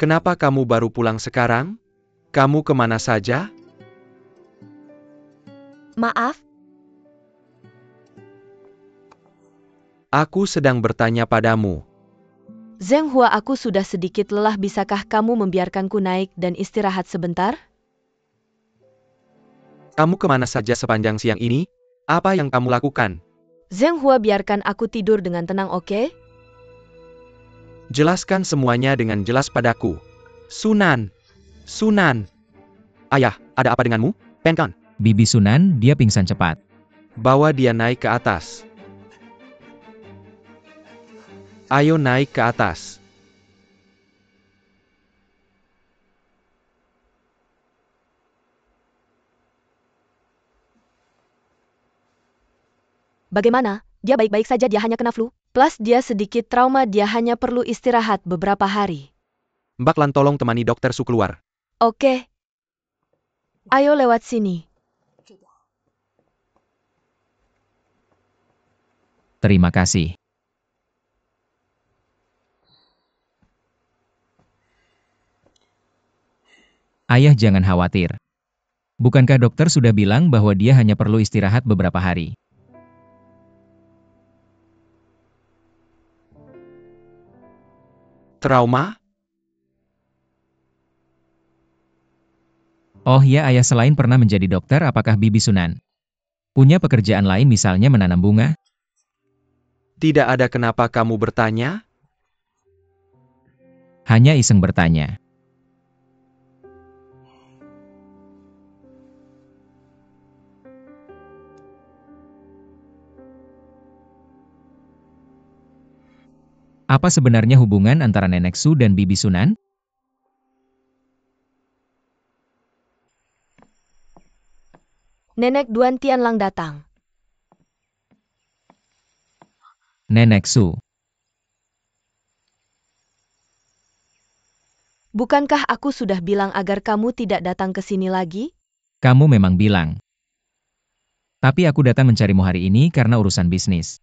Kenapa kamu baru pulang sekarang? Kamu kemana saja? Maaf, Aku sedang bertanya padamu. Zheng Hua, aku sudah sedikit lelah. Bisakah kamu membiarkanku naik dan istirahat sebentar? Kamu kemana saja sepanjang siang ini? Apa yang kamu lakukan? Zheng Hua, biarkan aku tidur dengan tenang, oke? Jelaskan semuanya dengan jelas padaku. Sunan. Sunan. Ayah, ada apa denganmu? Penkan. Bibi Sunan, dia pingsan cepat. Bawa dia naik ke atas. Ayo naik ke atas. Bagaimana? Dia baik-baik saja, dia hanya kena flu. Plus dia sedikit trauma, dia hanya perlu istirahat beberapa hari. Mbak Lan, tolong temani Dokter Su keluar. Oke. Ayo lewat sini. Terima kasih. Ayah, jangan khawatir. Bukankah dokter sudah bilang bahwa dia hanya perlu istirahat beberapa hari? Trauma? Oh ya, ayah selain pernah menjadi dokter, apakah Bibi Sunan punya pekerjaan lain, misalnya menanam bunga? Tidak ada. Kenapa kamu bertanya? Hanya iseng bertanya. Apa sebenarnya hubungan antara Nenek Su dan Bibi Sunan? Nenek Duan Tianlang datang. Nenek Su. Bukankah aku sudah bilang agar kamu tidak datang ke sini lagi? Kamu memang bilang. Tapi aku datang mencarimu hari ini karena urusan bisnis.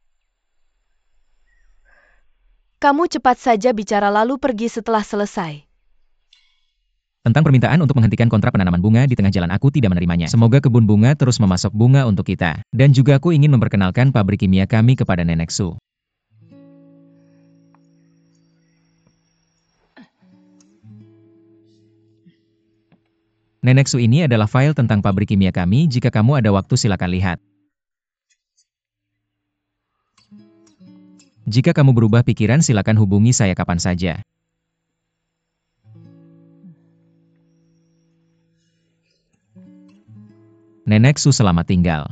Kamu cepat saja bicara lalu pergi setelah selesai. Tentang permintaan untuk menghentikan kontrak penanaman bunga di tengah jalan, aku tidak menerimanya. Semoga kebun bunga terus memasok bunga untuk kita. Dan juga aku ingin memperkenalkan pabrik kimia kami kepada Nenek Su. Nenek Su, ini adalah file tentang pabrik kimia kami. Jika kamu ada waktu silakan lihat. Jika kamu berubah pikiran silakan hubungi saya kapan saja. Nenek Su selamat tinggal.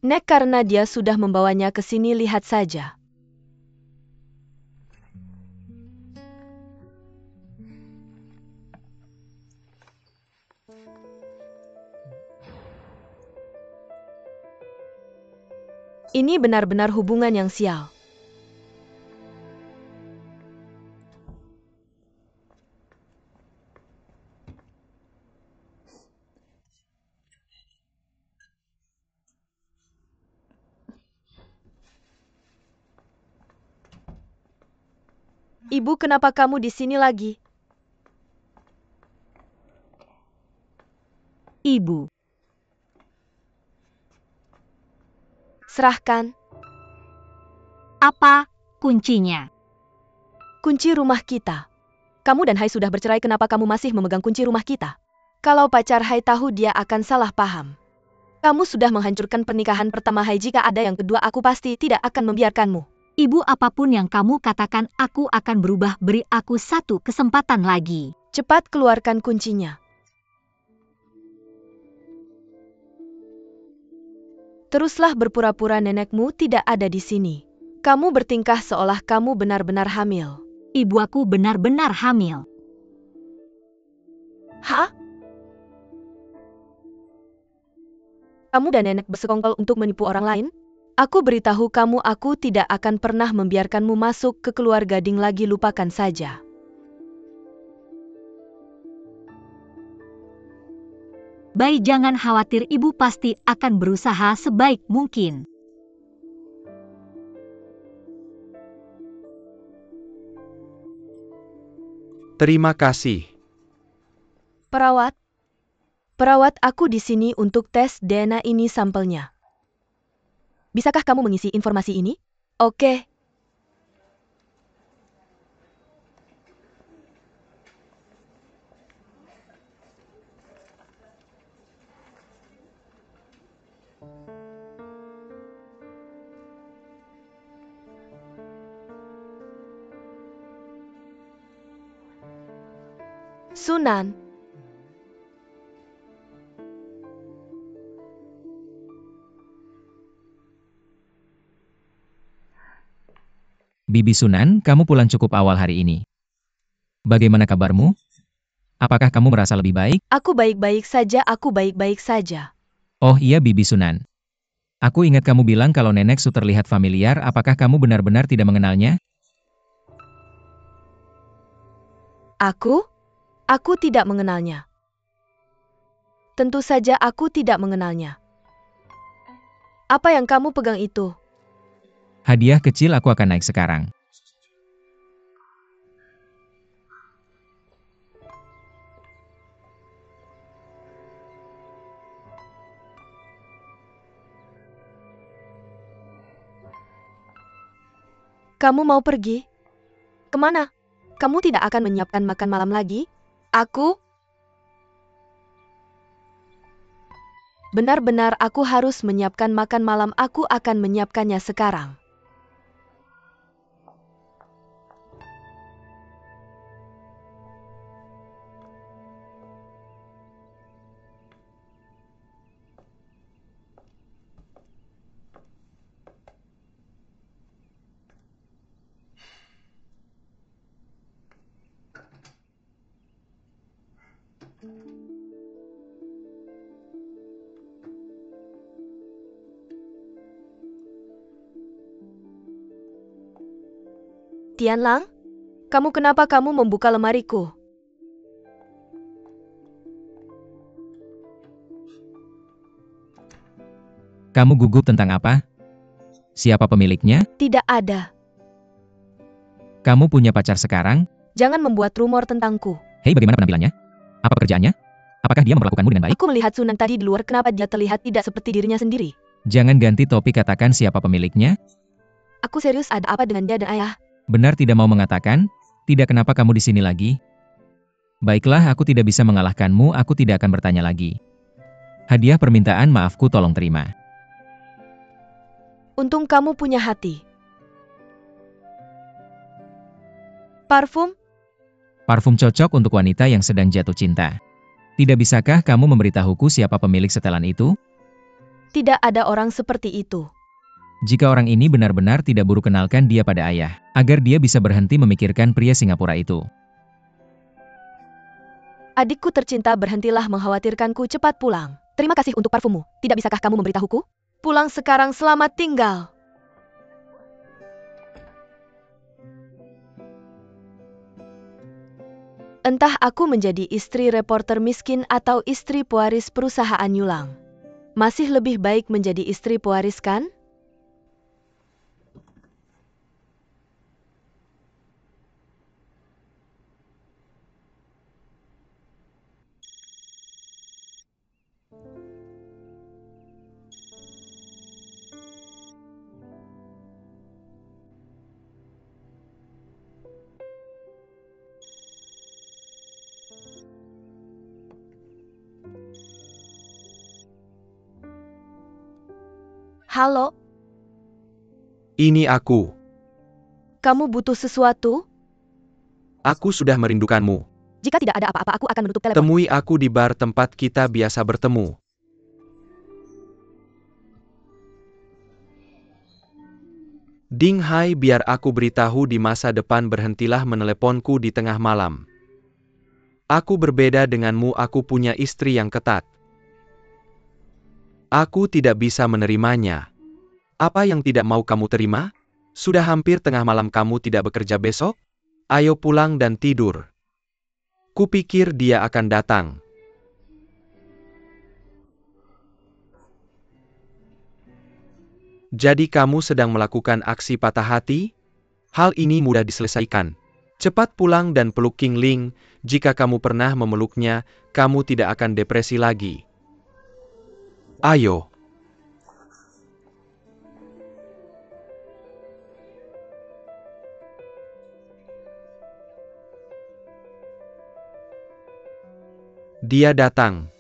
Nek, karena dia sudah membawanya ke sini, lihat saja. Ini benar-benar hubungan yang sial. Ibu, kenapa kamu di sini lagi? Ibu. Serahkan Apa kuncinya? kunci rumah kita. Kamu dan Hai sudah bercerai, kenapa kamu masih memegang kunci rumah kita? Kalau pacar Hai tahu, dia akan salah paham. Kamu sudah menghancurkan pernikahan pertama Hai, jika ada yang kedua aku pasti tidak akan membiarkanmu. Ibu, apapun yang kamu katakan, aku akan berubah. Beri aku satu kesempatan lagi. Cepat keluarkan kuncinya. Teruslah berpura-pura nenekmu tidak ada di sini. Kamu bertingkah seolah kamu benar-benar hamil. Ibu, aku benar-benar hamil. Hah? Kamu dan nenek bersekongkol untuk menipu orang lain? Aku beritahu kamu, aku tidak akan pernah membiarkanmu masuk ke keluarga Ding lagi, lupakan saja. Baik, jangan khawatir, ibu pasti akan berusaha sebaik mungkin. Terima kasih. Perawat, aku di sini untuk tes DNA, ini sampelnya. Bisakah kamu mengisi informasi ini? Oke. Sunan. Bibi Sunan, kamu pulang cukup awal hari ini. Bagaimana kabarmu? Apakah kamu merasa lebih baik? Aku baik-baik saja, aku baik-baik saja. Oh iya Bibi Sunan. Aku ingat kamu bilang kalau Nenek Su terlihat familiar, apakah kamu benar-benar tidak mengenalnya? Aku tidak mengenalnya. Tentu saja aku tidak mengenalnya. Apa yang kamu pegang itu? Hadiah kecil, aku akan naik sekarang. Kamu mau pergi? Kemana? Kamu tidak akan menyiapkan makan malam lagi? Benar-benar aku harus menyiapkan makan malam, aku akan menyiapkannya sekarang. Tianlang, kenapa kamu membuka lemariku? Kamu gugup tentang apa? Siapa pemiliknya? Tidak ada. Kamu punya pacar sekarang? Jangan membuat rumor tentangku. Hei, bagaimana penampilannya? Apa pekerjaannya? Apakah dia memperlakukanmu dengan baik? Aku melihat Sunan tadi di luar, kenapa dia terlihat tidak seperti dirinya sendiri? Jangan ganti topik, katakan siapa pemiliknya? Aku serius, ada apa dengan dia dan ayah? Benar tidak mau mengatakan? Tidak, kenapa kamu di sini lagi? Baiklah, aku tidak bisa mengalahkanmu, aku tidak akan bertanya lagi. Hadiah permintaan maafku tolong terima. Untung kamu punya hati. Parfum? Parfum cocok untuk wanita yang sedang jatuh cinta. Tidak bisakah kamu memberitahuku siapa pemilik setelan itu? Tidak ada orang seperti itu. Jika orang ini benar-benar tidak buruk, kenalkan dia pada ayah, agar dia bisa berhenti memikirkan pria Singapura itu. Adikku tercinta, berhentilah mengkhawatirkanku, cepat pulang. Terima kasih untuk parfummu. Tidak bisakah kamu memberitahuku? Pulang sekarang, selamat tinggal. Entah aku menjadi istri reporter miskin atau istri pewaris perusahaan Yulang. Masih lebih baik menjadi istri pewaris, kan? Halo, Ini aku. kamu butuh sesuatu? Aku sudah merindukanmu. Jika tidak ada apa-apa, aku akan menutup telepon. Temui aku di bar tempat kita biasa bertemu. Ding Hai, biar aku beritahu di masa depan, berhentilah meneleponku di tengah malam. Aku berbeda denganmu, aku punya istri yang ketat. Aku tidak bisa menerimanya. Apa yang tidak mau kamu terima? Sudah hampir tengah malam, kamu tidak bekerja besok? Ayo pulang dan tidur. Kupikir dia akan datang. Jadi kamu sedang melakukan aksi patah hati? Hal ini mudah diselesaikan. Cepat pulang dan peluk King Ling. Jika kamu pernah memeluknya, kamu tidak akan depresi lagi. Ayo. Dia datang.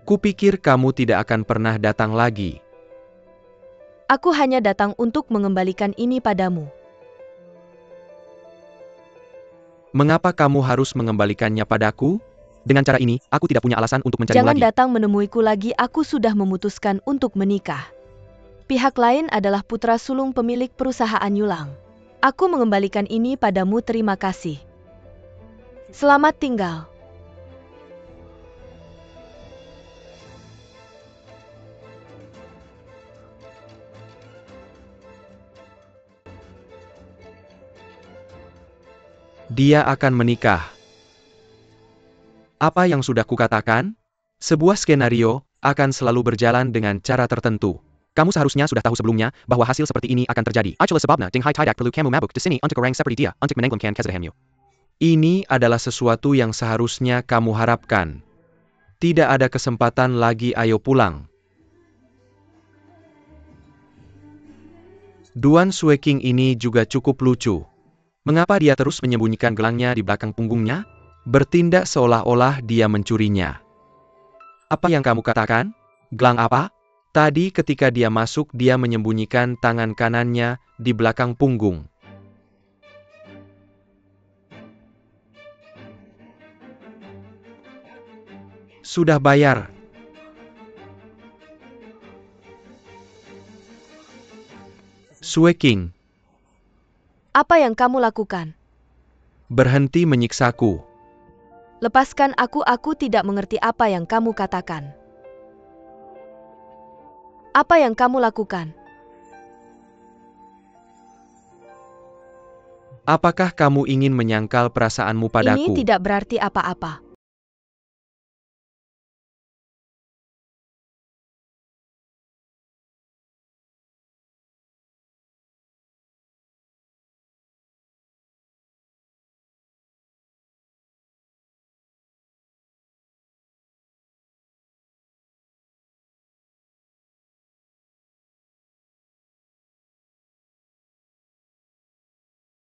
Kupikir kamu tidak akan pernah datang lagi. Aku hanya datang untuk mengembalikan ini padamu. Mengapa kamu harus mengembalikannya padaku? Dengan cara ini, aku tidak punya alasan untuk mencarimu Jangan lagi. datang menemuiku lagi, aku sudah memutuskan untuk menikah. Pihak lain adalah putra sulung pemilik perusahaan Yulang. Aku mengembalikan ini padamu, terima kasih. Selamat tinggal. Dia akan menikah. Apa yang sudah kukatakan? Sebuah skenario akan selalu berjalan dengan cara tertentu. Kamu seharusnya sudah tahu sebelumnya bahwa hasil seperti ini akan terjadi. Itulah sebabnya Ding Hai tidak perlu kamu mabuk di sini untuk orang seperti dia, untuk menenggelamkan kesedihanmu. Ini adalah sesuatu yang seharusnya kamu harapkan. Tidak ada kesempatan lagi, ayo pulang. Duan Sueking ini juga cukup lucu. Mengapa dia terus menyembunyikan gelangnya di belakang punggungnya? Bertindak seolah-olah dia mencurinya. Apa yang kamu katakan? Gelang apa? Tadi ketika dia masuk, dia menyembunyikan tangan kanannya di belakang punggung. Sudah bayar. Sueking, Apa yang kamu lakukan? berhenti menyiksaku. Lepaskan aku tidak mengerti apa yang kamu katakan. Apa yang kamu lakukan? Apakah kamu ingin menyangkal perasaanmu padaku? Ini tidak berarti apa-apa.